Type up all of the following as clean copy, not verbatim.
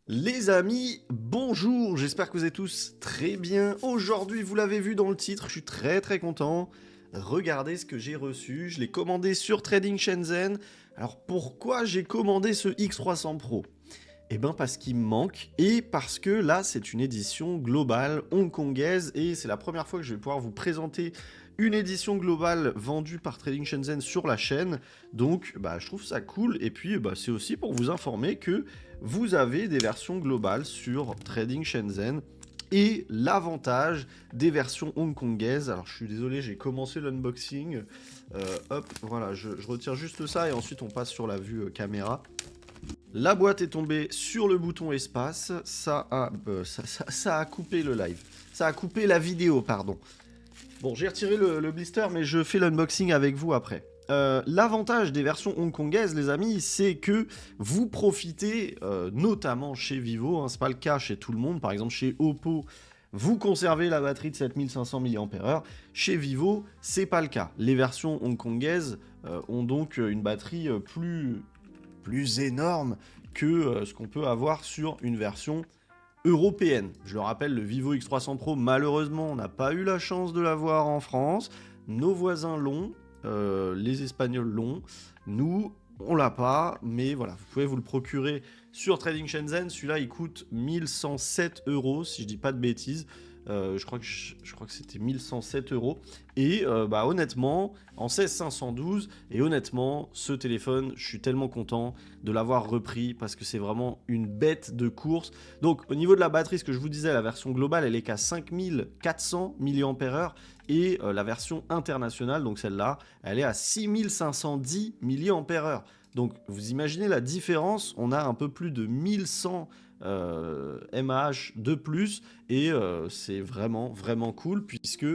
Les amis, bonjour, j'espère que vous êtes tous très bien. Aujourd'hui, vous l'avez vu dans le titre, je suis très content. Regardez ce que j'ai reçu, je l'ai commandé sur Trading Shenzhen. Alors pourquoi j'ai commandé ce X300 Pro? Eh ben parce qu'il me manque et parce que là c'est une édition globale hongkongaise et c'est la première fois que je vais pouvoir vous présenter une édition globale vendue par Trading Shenzhen sur la chaîne. Donc bah, je trouve ça cool et puis bah, c'est aussi pour vous informer que vous avez des versions globales sur Trading Shenzhen et l'avantage des versions hongkongaises. Alors je suis désolé, j'ai commencé l'unboxing. Hop, voilà, je retire juste ça et ensuite on passe sur la vue caméra. La boîte est tombée sur le bouton espace, ça a coupé le live. Ça a coupé la vidéo, pardon. Bon, j'ai retiré le blister, mais je fais l'unboxing avec vous après. L'avantage des versions hongkongaises, les amis, c'est que vous profitez, notamment chez Vivo, hein, c'est pas le cas chez tout le monde, par exemple chez Oppo, vous conservez la batterie de 7500 mAh. Chez Vivo, c'est pas le cas. Les versions hongkongaises ont donc une batterie plus énorme que ce qu'on peut avoir sur une version européenne. Je le rappelle, le Vivo X300 Pro, malheureusement, on n'a pas eu la chance de l'avoir en France. Nos voisins l'ont, les Espagnols l'ont. Nous, on l'a pas, mais voilà, vous pouvez vous le procurer sur Trading Shenzhen. Celui-là, il coûte 1107 euros, si je dis pas de bêtises. Je crois que c'était 1107 euros. Et bah, honnêtement, en 16512, et honnêtement, ce téléphone, je suis tellement content de l'avoir repris parce que c'est vraiment une bête de course. Donc, au niveau de la batterie, ce que je vous disais, la version globale, elle est qu'à 5400 mAh. Et la version internationale, donc celle-là, elle est à 6510 mAh. Donc, vous imaginez la différence, on a un peu plus de 1100 mAh de plus et c'est vraiment cool puisque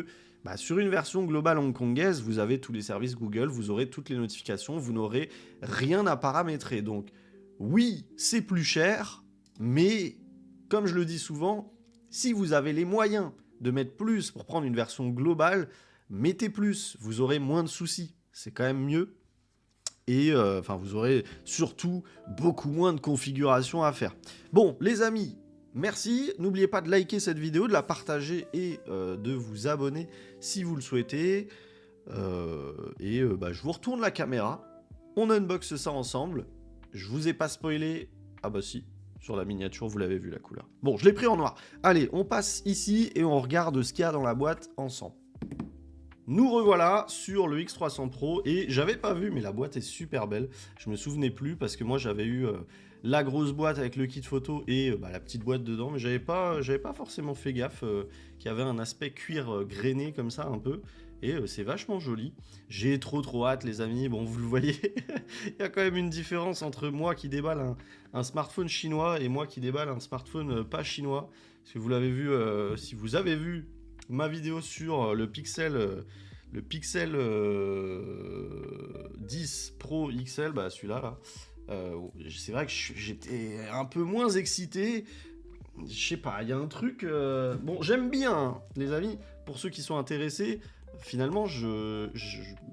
bah, sur une version globale hongkongaise, vous avez tous les services Google, vous aurez toutes les notifications, vous n'aurez rien à paramétrer. Donc oui, c'est plus cher, mais comme je le dis souvent, si vous avez les moyens de mettre plus pour prendre une version globale, mettez plus, vous aurez moins de soucis. C'est quand même mieux. Et enfin, vous aurez surtout beaucoup moins de configurations à faire. Bon, les amis, merci. N'oubliez pas de liker cette vidéo, de la partager et de vous abonner si vous le souhaitez. Bah, je vous retourne la caméra. On unboxe ça ensemble. Je vous ai pas spoilé. Ah bah si, sur la miniature, vous l'avez vu la couleur. Bon, je l'ai pris en noir. Allez, on passe ici et on regarde ce qu'il y a dans la boîte ensemble. Nous revoilà sur le X300 Pro et j'avais pas vu mais la boîte est super belle. Je me souvenais plus parce que moi j'avais eu la grosse boîte avec le kit photo et bah, la petite boîte dedans mais j'avais pas forcément fait gaffe qu'il y avait un aspect cuir grainé comme ça un peu et c'est vachement joli. J'ai trop hâte les amis, bon vous le voyez, il y a quand même une différence entre moi qui déballe un smartphone chinois et moi qui déballe un smartphone pas chinois. Parce que vous l'avez vu, si vous avez vu ma vidéo sur le Pixel 10 Pro XL, bah celui-là, là, c'est vrai que j'étais un peu moins excité. Je sais pas, il y a un truc... Bon, j'aime bien, hein, les amis, pour ceux qui sont intéressés, finalement,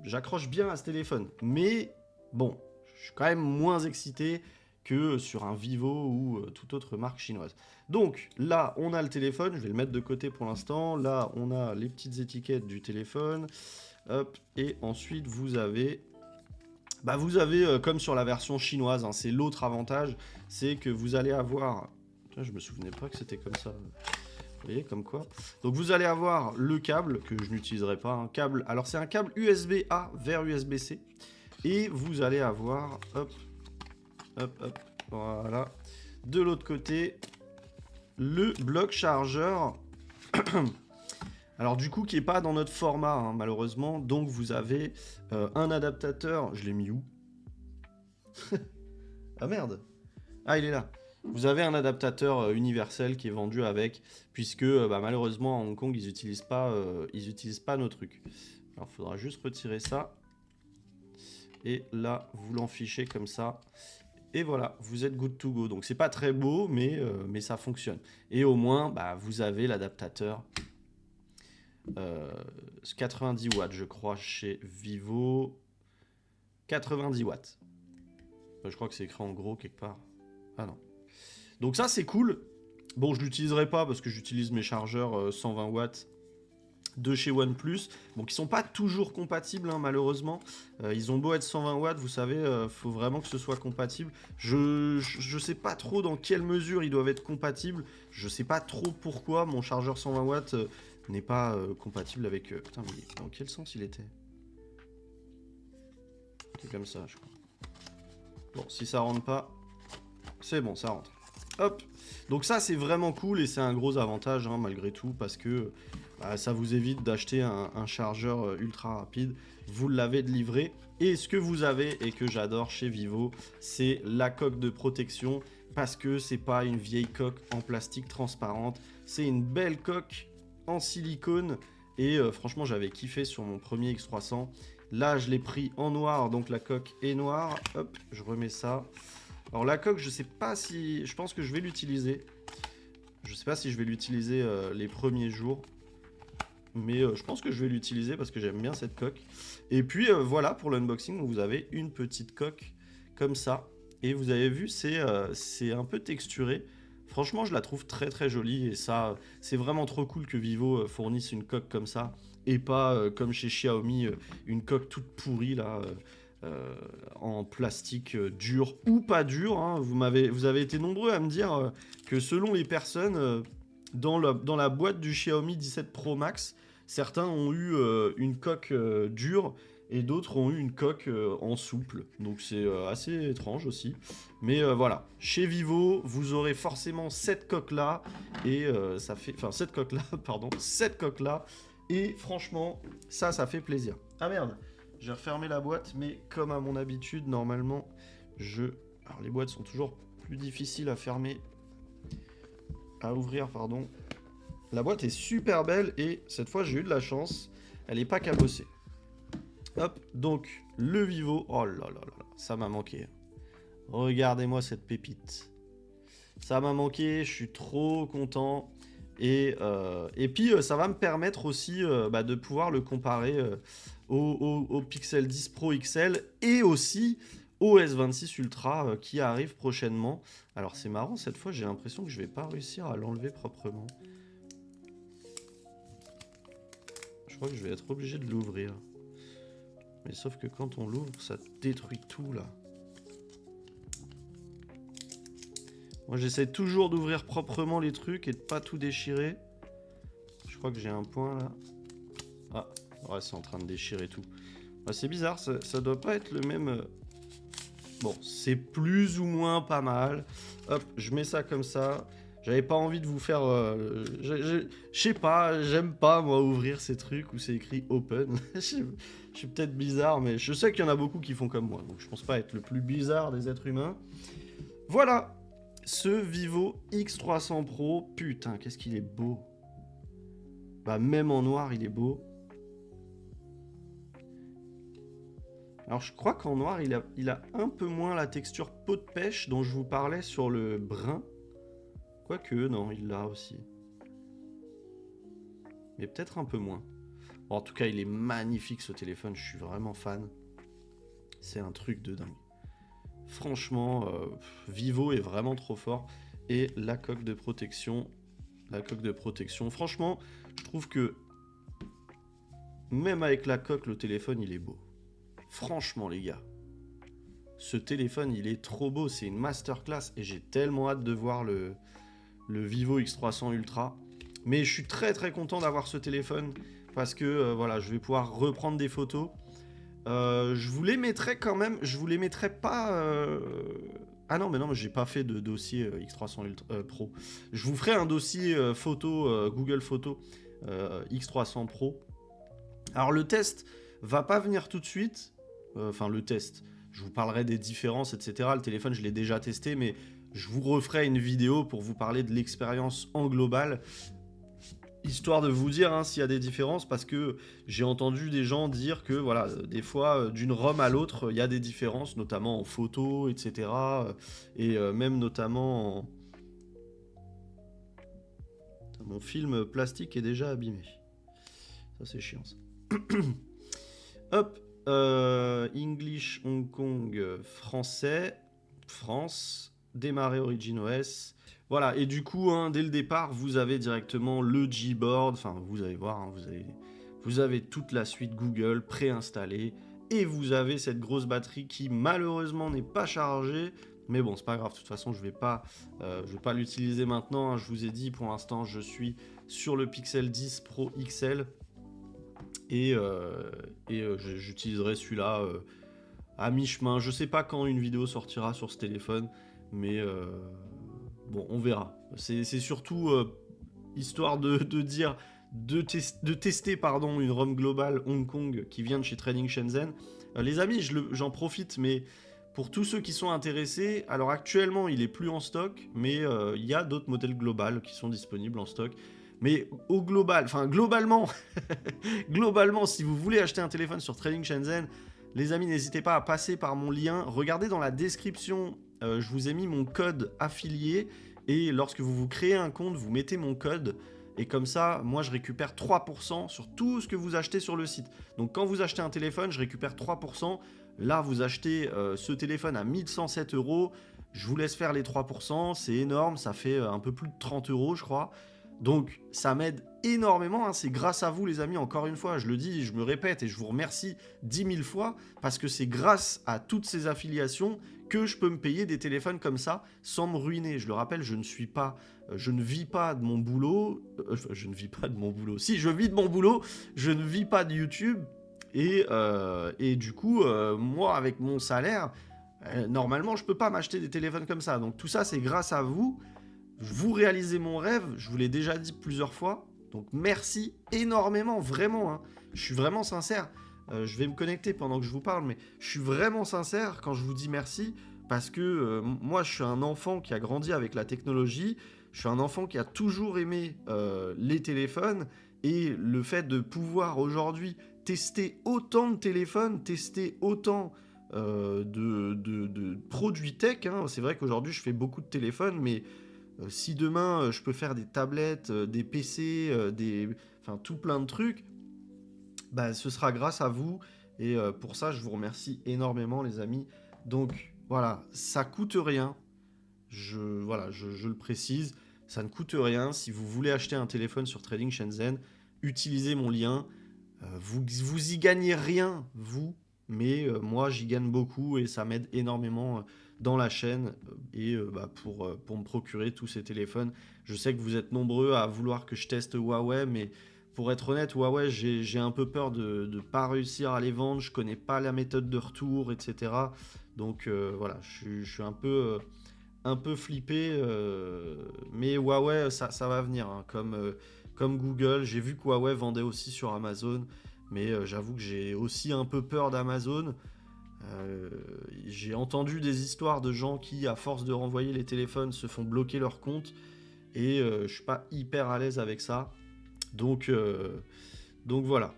j'accroche bien à ce téléphone. Mais, bon, je suis quand même moins excité que sur un Vivo ou toute autre marque chinoise. Donc, là, on a le téléphone, je vais le mettre de côté pour l'instant. Là, on a les petites étiquettes du téléphone. Hop, et ensuite, vous avez... Bah, vous avez, comme sur la version chinoise, hein, c'est l'autre avantage, c'est que vous allez avoir... Putain, je me souvenais pas que c'était comme ça. Vous voyez, comme quoi. Donc vous allez avoir le câble, que je n'utiliserai pas, un câble... Alors c'est un câble USB-A vers USB-C. Et vous allez avoir... Hop, voilà. De l'autre côté, le bloc chargeur... Alors du coup, qui n'est pas dans notre format, hein, malheureusement. Donc vous avez un adaptateur... Je l'ai mis où? Ah merde. Ah, il est là. Vous avez un adaptateur universel qui est vendu avec, puisque bah, malheureusement, à Hong Kong, ils utilisent pas nos trucs. Alors, il faudra juste retirer ça. Et là, vous l'enfichez comme ça. Et voilà, vous êtes good to go. Donc, c'est pas très beau, mais ça fonctionne. Et au moins, bah, vous avez l'adaptateur 90 watts, je crois, chez Vivo. 90 watts. Je crois que c'est écrit en gros quelque part. Ah non. Donc ça, c'est cool. Bon, je l'utiliserai pas parce que j'utilise mes chargeurs 120 watts de chez OnePlus, bon, qui sont pas toujours compatibles, hein, malheureusement. Ils ont beau être 120 watts, vous savez, faut vraiment que ce soit compatible. Je sais pas trop dans quelle mesure ils doivent être compatibles. Je sais pas trop pourquoi mon chargeur 120 watts n'est pas compatible avec... Putain, mais dans quel sens il était? C'est comme ça, je crois. Bon, si ça rentre pas, c'est bon, ça rentre. Hop. Donc ça, c'est vraiment cool et c'est un gros avantage, hein, malgré tout, parce que bah, ça vous évite d'acheter un chargeur ultra rapide. Vous l'avez de livrer. Et ce que vous avez et que j'adore chez Vivo, c'est la coque de protection, parce que c'est pas une vieille coque en plastique transparente, c'est une belle coque en silicone. Et franchement, j'avais kiffé sur mon premier X300. Là, je l'ai pris en noir, donc la coque est noire. Hop, je remets ça. Alors la coque, je sais pas si... Je pense que je vais l'utiliser. Je sais pas si je vais l'utiliser les premiers jours. Mais je pense que je vais l'utiliser parce que j'aime bien cette coque. Et puis voilà, pour l'unboxing, vous avez une petite coque comme ça. Et vous avez vu, c'est un peu texturé. Franchement, je la trouve très très jolie. Et ça, c'est vraiment trop cool que Vivo fournisse une coque comme ça. Et pas comme chez Xiaomi, une coque toute pourrie là. En plastique dur ou pas dur, hein. Vous avez été nombreux à me dire que selon les personnes, dans la boîte du Xiaomi 17 Pro Max, certains ont eu une coque dure et d'autres ont eu une coque en souple. Donc c'est assez étrange aussi. Mais voilà, chez Vivo, vous aurez forcément cette coque-là. Et ça fait... Enfin, cette coque-là, pardon. Cette coque-là. Et franchement, ça fait plaisir. Ah merde, j'ai refermé la boîte, mais comme à mon habitude, normalement, Alors les boîtes sont toujours plus difficiles à fermer... À ouvrir, pardon. La boîte est super belle et cette fois j'ai eu de la chance, elle n'est pas cabossée. Hop, donc le Vivo, oh là là là, ça m'a manqué. Regardez-moi cette pépite. Ça m'a manqué, je suis trop content. Et puis ça va me permettre aussi de pouvoir le comparer au Pixel 10 Pro XL et aussi au S26 Ultra qui arrive prochainement. Alors c'est marrant, cette fois j'ai l'impression que je vais pas réussir à l'enlever proprement. Je crois que je vais être obligé de l'ouvrir. Mais sauf que quand on l'ouvre, ça détruit tout là. Moi j'essaie toujours d'ouvrir proprement les trucs et de pas tout déchirer. Je crois que j'ai un point là. Ah, ouais, c'est en train de déchirer tout. Ah, c'est bizarre, ça doit pas être le même... Bon, c'est plus ou moins pas mal. Hop, je mets ça comme ça. J'avais pas envie de vous faire... je sais pas, j'aime pas moi ouvrir ces trucs où c'est écrit open. Je suis peut-être bizarre, mais je sais qu'il y en a beaucoup qui font comme moi. Donc je pense pas être le plus bizarre des êtres humains. Voilà, ce Vivo X300 Pro. Putain, qu'est-ce qu'il est beau. Bah même en noir, il est beau. Alors je crois qu'en noir, il a un peu moins la texture peau de pêche dont je vous parlais sur le brun. Quoique, non, il l'a aussi. Mais peut-être un peu moins. Bon, en tout cas, il est magnifique ce téléphone, je suis vraiment fan. C'est un truc de dingue. Franchement, Vivo est vraiment trop fort. Et la coque de protection, franchement, je trouve que même avec la coque, le téléphone, il est beau. Franchement, les gars. Ce téléphone, il est trop beau, c'est une masterclass. Et j'ai tellement hâte de voir le Vivo X300 Ultra. Mais je suis très très content d'avoir ce téléphone parce que voilà, je vais pouvoir reprendre des photos. Je vous les mettrai quand même, je vous les mettrai pas... Ah non, mais non, j'ai pas fait de dossier X300 Ultra, Pro. Je vous ferai un dossier photo Google Photos X300 Pro. Alors le test va pas venir tout de suite. Enfin le test, je vous parlerai des différences, etc. Le téléphone, je l'ai déjà testé, mais je vous referai une vidéo pour vous parler de l'expérience en global. Histoire de vous dire s'il y a des différences, parce que j'ai entendu des gens dire que voilà, des fois, d'une ROM à l'autre, il y a des différences, notamment en photo, etc. Et même notamment en... Mon film plastique est déjà abîmé. Ça, c'est chiant, ça. Hop, English, Hong Kong, français, France. démarrer OriginOS. Voilà, et du coup, hein, dès le départ, vous avez directement le Gboard. Enfin, vous allez voir, hein, vous avez toute la suite Google préinstallée. Et vous avez cette grosse batterie qui, malheureusement, n'est pas chargée. Mais bon, c'est pas grave, de toute façon, je vais pas l'utiliser maintenant. Hein. Je vous ai dit, pour l'instant, je suis sur le Pixel 10 Pro XL. Et j'utiliserai celui-là à mi-chemin. Je sais pas quand une vidéo sortira sur ce téléphone, mais bon, on verra. C'est surtout histoire de dire, de tester pardon, une ROM globale Hong Kong qui vient de chez Trading Shenzhen. Les amis, j'en profite, mais pour tous ceux qui sont intéressés, alors actuellement il est plus en stock, mais il y a d'autres modèles globales qui sont disponibles en stock. Mais au global, enfin globalement, globalement, si vous voulez acheter un téléphone sur Trading Shenzhen, les amis, n'hésitez pas à passer par mon lien. Regardez dans la description, je vous ai mis mon code affilié. Et lorsque vous créez un compte, vous mettez mon code. Et comme ça, moi, je récupère 3% sur tout ce que vous achetez sur le site. Donc, quand vous achetez un téléphone, je récupère 3%. Là, vous achetez ce téléphone à 1107 €. Je vous laisse faire les 3%. C'est énorme. Ça fait un peu plus de 30 €, je crois. Donc, ça m'aide énormément. Hein. C'est grâce à vous, les amis. Encore une fois, je le dis, je me répète et je vous remercie 10 000 fois parce que c'est grâce à toutes ces affiliations que je peux me payer des téléphones comme ça sans me ruiner. Je le rappelle, je ne vis pas de mon boulot. Je ne vis pas de mon boulot. Si, je vis de mon boulot. Je ne vis pas de YouTube. Et du coup, moi, avec mon salaire, normalement, je ne peux pas m'acheter des téléphones comme ça. Donc, tout ça, c'est grâce à vous. Vous réalisez mon rêve, je vous l'ai déjà dit plusieurs fois. Donc merci énormément, vraiment. Hein. Je suis vraiment sincère. Je vais me connecter pendant que je vous parle, mais je suis vraiment sincère quand je vous dis merci. Parce que moi, je suis un enfant qui a grandi avec la technologie. Je suis un enfant qui a toujours aimé les téléphones. Et le fait de pouvoir aujourd'hui tester autant de téléphones, tester autant de produits tech. Hein. C'est vrai qu'aujourd'hui, je fais beaucoup de téléphones, mais si demain je peux faire des tablettes, des PC, enfin tout plein de trucs, bah, ce sera grâce à vous. Et pour ça, je vous remercie énormément, les amis. Donc voilà, ça coûte rien. Je le précise, ça ne coûte rien. Si vous voulez acheter un téléphone sur Trading Shenzhen, utilisez mon lien. Vous y gagnez rien, vous, mais moi j'y gagne beaucoup et ça m'aide énormément dans la chaîne pour me procurer tous ces téléphones. Je sais que vous êtes nombreux à vouloir que je teste Huawei, mais pour être honnête, Huawei, j'ai un peu peur de ne pas réussir à les vendre. Je connais pas la méthode de retour, etc. Donc voilà, je suis un peu flippé, mais Huawei, ça va venir, hein, comme Google. J'ai vu que Huawei vendait aussi sur Amazon, mais j'avoue que j'ai aussi un peu peur d'Amazon. J'ai entendu des histoires de gens qui, à force de renvoyer les téléphones, se font bloquer leur compte, et je suis pas hyper à l'aise avec ça. Donc voilà.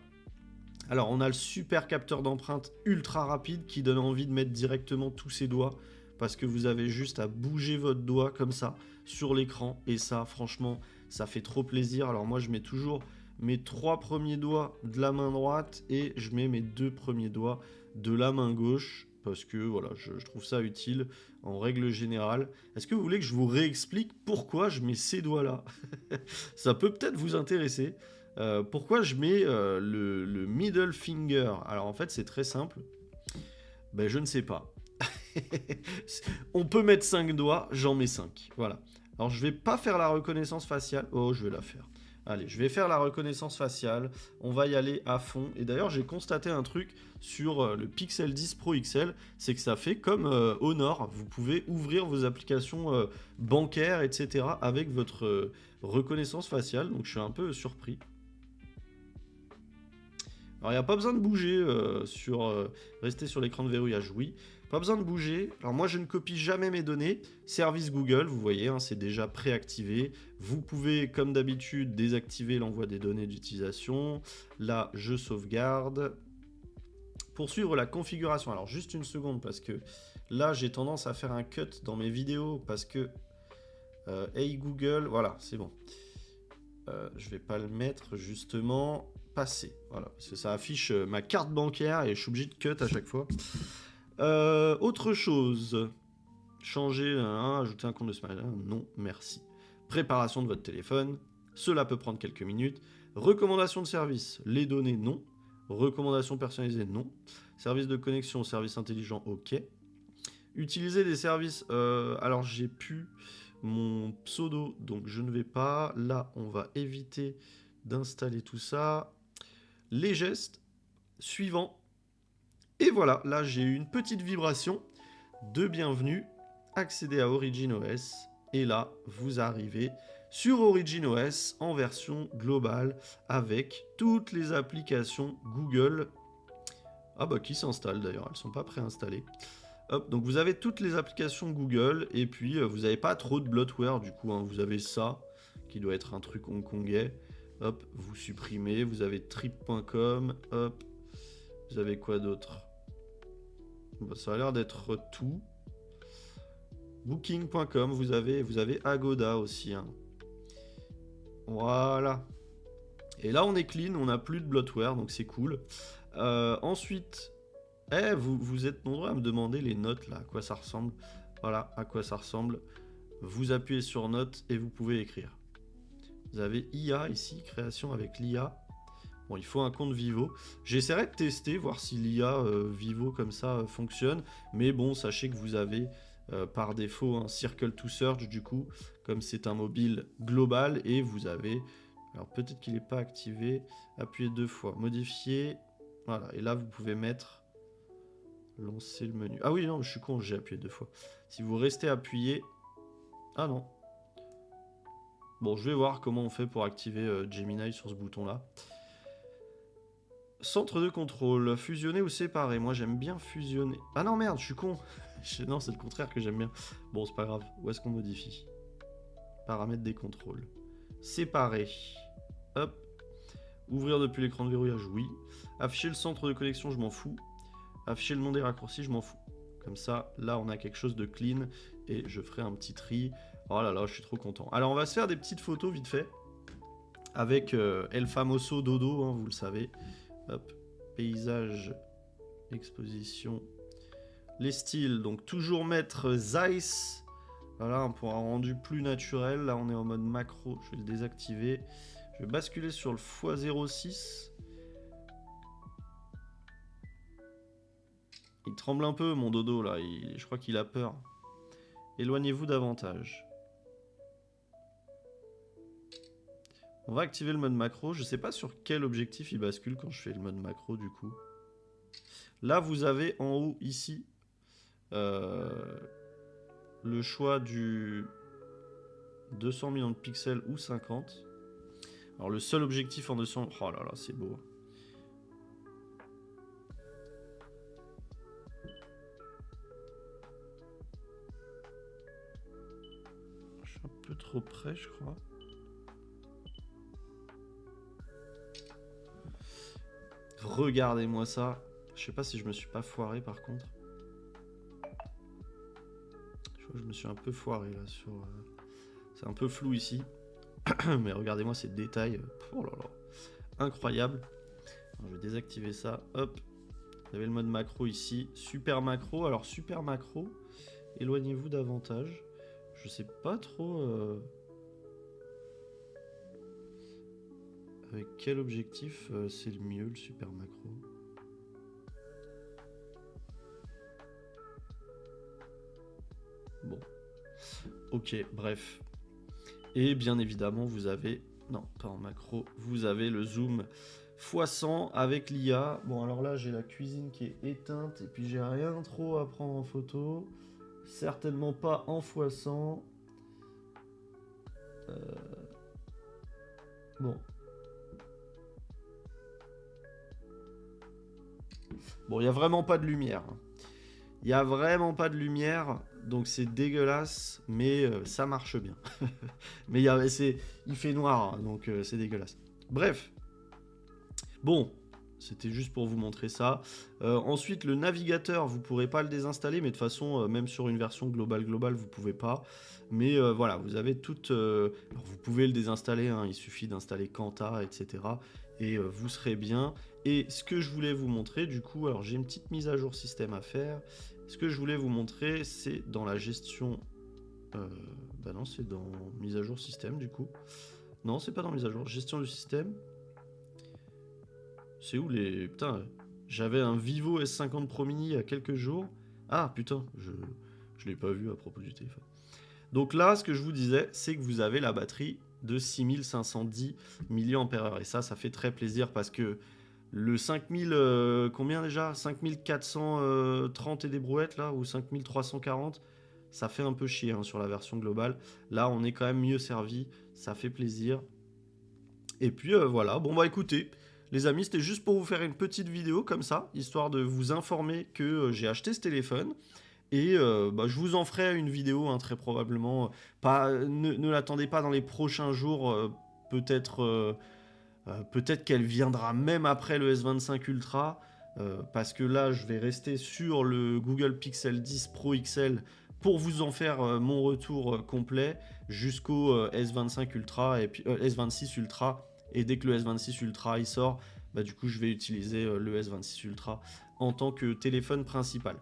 Alors, on a le super capteur d'empreinte ultra rapide qui donne envie de mettre directement tous ses doigts parce que vous avez juste à bouger votre doigt comme ça sur l'écran et ça, franchement, ça fait trop plaisir. Alors moi, je mets toujours mes 3 premiers doigts de la main droite et je mets mes 2 premiers doigts de la main gauche parce que voilà, je trouve ça utile en règle générale. Est-ce que vous voulez que je vous réexplique pourquoi je mets ces doigts-là? Ça peut peut-être vous intéresser. Pourquoi je mets le middle finger? Alors en fait c'est très simple. Ben je ne sais pas. On peut mettre 5 doigts, j'en mets 5. Voilà. Alors je vais pas faire la reconnaissance faciale. Oh, je vais la faire. Allez, je vais faire la reconnaissance faciale. On va y aller à fond. Et d'ailleurs, j'ai constaté un truc sur le Pixel 10 Pro XL, c'est que ça fait comme Honor. Vous pouvez ouvrir vos applications bancaires, etc. avec votre reconnaissance faciale. Donc je suis un peu surpris. Alors, il n'y a pas besoin de bouger rester sur l'écran de verrouillage, oui. Pas besoin de bouger. Alors, moi, je ne copie jamais mes données. Service Google, vous voyez, hein, c'est déjà préactivé. Vous pouvez, comme d'habitude, désactiver l'envoi des données d'utilisation. Là, je sauvegarde. Poursuivre la configuration. Alors, juste une seconde, parce que là, j'ai tendance à faire un cut dans mes vidéos, parce que... Hey Google, voilà, c'est bon. Je vais pas le mettre, justement... Passer, voilà, parce que ça affiche ma carte bancaire et je suis obligé de cut à chaque fois. Autre chose. Changer, ajouter un compte de Smile, non, merci. Préparation de votre téléphone, cela peut prendre quelques minutes. Recommandation de service, les données, non. Recommandation personnalisée, non. Service de connexion, service intelligent, ok. Utiliser des services, alors j'ai pu mon pseudo, donc je ne vais pas. Là, on va éviter d'installer tout ça. Les gestes, suivant. Et voilà, là j'ai eu une petite vibration de bienvenue. Accéder à OriginOS. Et là, vous arrivez sur OriginOS en version globale avec toutes les applications Google. Ah bah qui s'installent d'ailleurs, elles ne sont pas préinstallées. Hop, donc vous avez toutes les applications Google et puis vous n'avez pas trop de bloatware du coup, hein. Vous avez ça qui doit être un truc hongkongais. Hop, vous supprimez, vous avez trip.com, hop, vous avez quoi d'autre? Bah, ça a l'air d'être tout. Booking.com, vous avez Agoda aussi, hein. Voilà. Et là on est clean, on n'a plus de bloatware, donc c'est cool. Ensuite, vous êtes nombreux à me demander les notes là, à quoi ça ressemble. Voilà, à quoi ça ressemble. Vous appuyez sur notes et vous pouvez écrire. Vous avez IA ici, création avec l'IA. Bon, il faut un compte Vivo. J'essaierai de tester, voir si l'IA Vivo comme ça fonctionne. Mais bon, sachez que vous avez par défaut un Circle to Search du coup, comme c'est un mobile global. Et vous avez, alors peut-être qu'il n'est pas activé, appuyez 2 fois, modifier. Voilà, et là vous pouvez mettre lancer le menu. Ah oui, non, je suis con, j'ai appuyé 2 fois. Si vous restez appuyé... Ah non. Bon, je vais voir comment on fait pour activer Gemini sur ce bouton-là. Centre de contrôle, fusionner ou séparer. Moi, j'aime bien fusionner. Ah non, merde, je suis con. Non, c'est le contraire que j'aime bien. Bon, c'est pas grave. Où est-ce qu'on modifie? Paramètres des contrôles. Séparer. Hop. Ouvrir depuis l'écran de verrouillage, oui. Afficher le centre de connexion, je m'en fous. Afficher le nom des raccourcis, je m'en fous. Comme ça, là, on a quelque chose de clean. Et je ferai un petit tri. Oh là là, je suis trop content. Alors, on va se faire des petites photos vite fait. Avec El Famoso Dodo, hein, vous le savez. Hop, paysage, exposition. Les styles, donc toujours mettre Zeiss. Voilà, pour un rendu plus naturel. Là, on est en mode macro. Je vais le désactiver. Je vais basculer sur le x06. Il tremble un peu, mon dodo, là. Je crois qu'il a peur. Éloignez-vous davantage. On va activer le mode macro. Je sais pas sur quel objectif il bascule quand je fais le mode macro, du coup. Là, vous avez en haut, ici, le choix du 200 millions de pixels ou 50. Alors, le seul objectif en 200... Oh là là, c'est beau. Je suis un peu trop près, je crois. Regardez-moi ça. Je sais pas si je me suis pas foiré par contre. Je crois que je me suis un peu foiré là sur... C'est un peu flou ici. Mais regardez-moi ces détails. Oh là là. Incroyable. Alors, je vais désactiver ça. Hop. Vous avez le mode macro ici. Super macro. Alors super macro. Éloignez-vous davantage. Je sais pas trop... Avec quel objectif c'est le mieux, le super macro? Bon. Ok, bref. Et bien évidemment, vous avez... Non, pas en macro. Vous avez le zoom x100 avec l'IA. Bon, alors là, j'ai la cuisine qui est éteinte. Et puis, j'ai rien trop à prendre en photo. Certainement pas en x100. Bon. Bon, il n'y a vraiment pas de lumière. Il n'y a vraiment pas de lumière, donc c'est dégueulasse, mais ça marche bien. Mais il fait noir, hein, donc c'est dégueulasse. Bref. Bon, c'était juste pour vous montrer ça. Ensuite, le navigateur, vous ne pourrez pas le désinstaller, mais de toute façon, même sur une version globale, vous ne pouvez pas. Mais voilà, vous avez toute... alors, vous pouvez le désinstaller, hein, il suffit d'installer Kanta, etc. Et vous serez bien. Et ce que je voulais vous montrer, du coup, alors j'ai une petite mise à jour système à faire. Ce que je voulais vous montrer, c'est dans la gestion... bah non, c'est dans mise à jour système, du coup. Non, c'est pas dans mise à jour. Gestion du système. C'est où les... Putain, j'avais un Vivo S50 Pro Mini il y a quelques jours. Ah, putain, je l'ai pas vu à propos du téléphone. Donc là, ce que je vous disais, c'est que vous avez la batterie de 6510 mAh. Et ça fait très plaisir parce que le 5000... combien déjà 5430 et des brouettes, là, ou 5340, ça fait un peu chier hein, sur la version globale. Là, on est quand même mieux servi. Ça fait plaisir. Et puis, voilà. Bon, bah écoutez... Les amis, c'était juste pour vous faire une petite vidéo comme ça, histoire de vous informer que j'ai acheté ce téléphone. Et bah, je vous en ferai une vidéo, hein, très probablement. Ne l'attendez pas dans les prochains jours. Peut-être qu'elle viendra même après le S25 Ultra. Parce que là, je vais rester sur le Google Pixel 10 Pro XL pour vous en faire mon retour complet jusqu'au S25 Ultra et puis S26 Ultra. Et dès que le S26 Ultra il sort, bah, du coup je vais utiliser le S26 Ultra en tant que téléphone principal.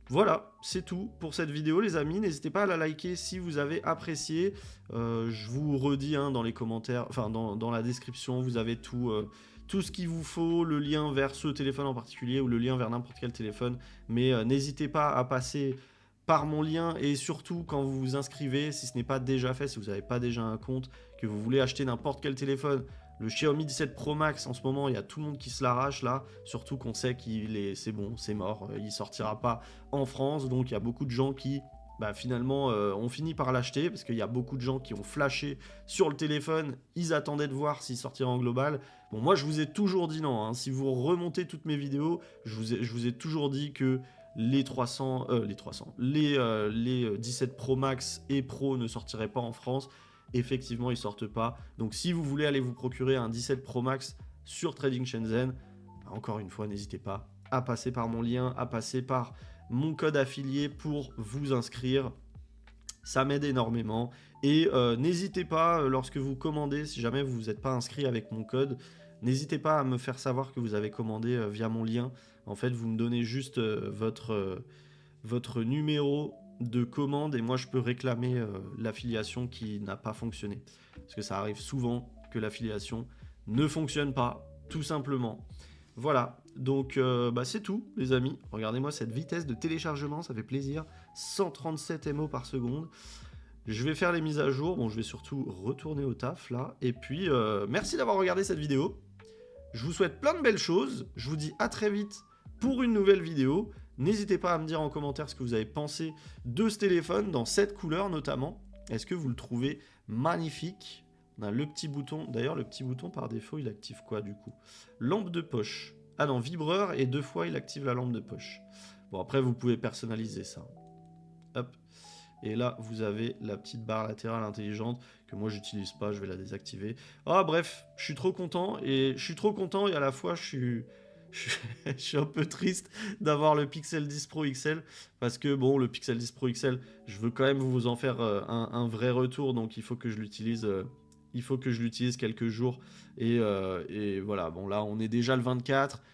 Voilà, c'est tout pour cette vidéo les amis. N'hésitez pas à la liker si vous avez apprécié. Je vous redis hein, dans les commentaires, enfin dans la description, vous avez tout ce qu'il vous faut, le lien vers ce téléphone en particulier ou le lien vers n'importe quel téléphone. Mais n'hésitez pas à passer par mon lien et surtout quand vous vous inscrivez, si ce n'est pas déjà fait, si vous n'avez pas déjà un compte, que vous voulez acheter n'importe quel téléphone, le Xiaomi 17 Pro Max en ce moment, il y a tout le monde qui se l'arrache là, surtout qu'on sait c'est bon, c'est mort, il sortira pas en France, donc il y a beaucoup de gens qui finalement ont fini par l'acheter parce qu'il y a beaucoup de gens qui ont flashé sur le téléphone, ils attendaient de voir s'il sortirait en global. Bon, moi je vous ai toujours dit non, hein. Si vous remontez toutes mes vidéos, je vous ai toujours dit que les 17 Pro Max et Pro ne sortiraient pas en France. Effectivement, ils sortent pas. Donc si vous voulez aller vous procurer un 17 Pro Max sur Trading Shenzhen, encore une fois, n'hésitez pas à passer par mon lien, à passer par mon code affilié pour vous inscrire. Ça m'aide énormément. Et n'hésitez pas, lorsque vous commandez, si jamais vous n'êtes pas inscrit avec mon code, n'hésitez pas à me faire savoir que vous avez commandé via mon lien. En fait, vous me donnez juste votre numéro de commande et moi je peux réclamer l'affiliation qui n'a pas fonctionné. Parce que ça arrive souvent que l'affiliation ne fonctionne pas, tout simplement. Voilà, donc c'est tout les amis. Regardez-moi cette vitesse de téléchargement, ça fait plaisir. 137 MO par seconde. Je vais faire les mises à jour, bon je vais surtout retourner au taf là. Et puis merci d'avoir regardé cette vidéo. Je vous souhaite plein de belles choses. Je vous dis à très vite pour une nouvelle vidéo. N'hésitez pas à me dire en commentaire ce que vous avez pensé de ce téléphone, dans cette couleur notamment. Est-ce que vous le trouvez magnifique? On a le petit bouton. D'ailleurs, le petit bouton par défaut, il active quoi du coup? Lampe de poche. Ah non, vibreur et 2 fois il active la lampe de poche. Bon, après, vous pouvez personnaliser ça. Hop. Et là, vous avez la petite barre latérale intelligente que moi, j'utilise pas. Je vais la désactiver. Ah, bref, je suis trop content. Et à la fois, je suis un peu triste d'avoir le Pixel 10 Pro XL parce que bon, le Pixel 10 Pro XL, je veux quand même vous en faire un vrai retour, donc il faut que je l'utilise. Il faut que je l'utilise quelques jours et voilà. Bon là, on est déjà le 24.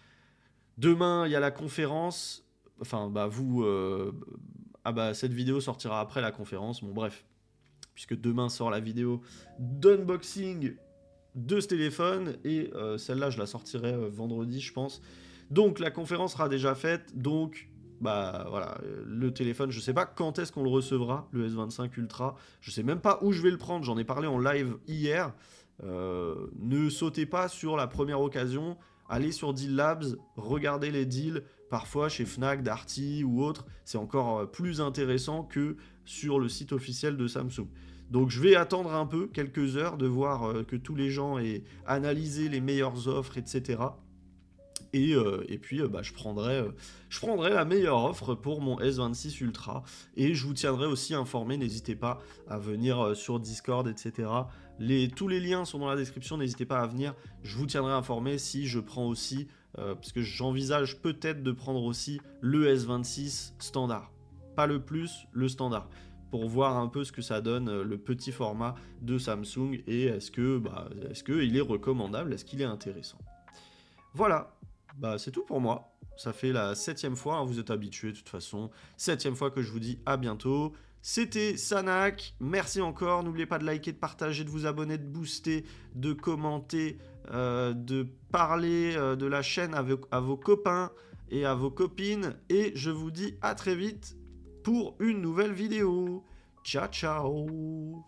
Demain, il y a la conférence. Enfin, cette vidéo sortira après la conférence. Bon, bref, puisque demain sort la vidéo d'unboxing de ce téléphone et celle-là je la sortirai vendredi je pense, donc la conférence sera déjà faite, donc voilà, le téléphone je sais pas quand est-ce qu'on le recevra, le S25 Ultra, je sais même pas où je vais le prendre, j'en ai parlé en live hier. Ne sautez pas sur la première occasion, allez sur Deal Labs, regardez les deals, parfois chez Fnac, Darty ou autre, c'est encore plus intéressant que sur le site officiel de Samsung. Donc je vais attendre un peu, quelques heures, de voir que tous les gens aient analysé les meilleures offres, etc. Et puis je prendrai la meilleure offre pour mon S26 Ultra. Et je vous tiendrai aussi informé, n'hésitez pas à venir sur Discord, etc. Tous les liens sont dans la description, n'hésitez pas à venir. Je vous tiendrai informé si je prends aussi, parce que j'envisage peut-être de prendre aussi le S26 standard. Pas le plus, le standard. Pour voir un peu ce que ça donne, le petit format de Samsung, et est-ce qu'il est recommandable, est-ce qu'il est intéressant. Voilà, c'est tout pour moi. Ça fait la 7e fois, hein, vous êtes habitués de toute façon. 7e fois que je vous dis à bientôt. C'était Sanac, merci encore. N'oubliez pas de liker, de partager, de vous abonner, de booster, de commenter, de parler de la chaîne à vos copains et à vos copines. Et je vous dis à très vite pour une nouvelle vidéo. Ciao, ciao!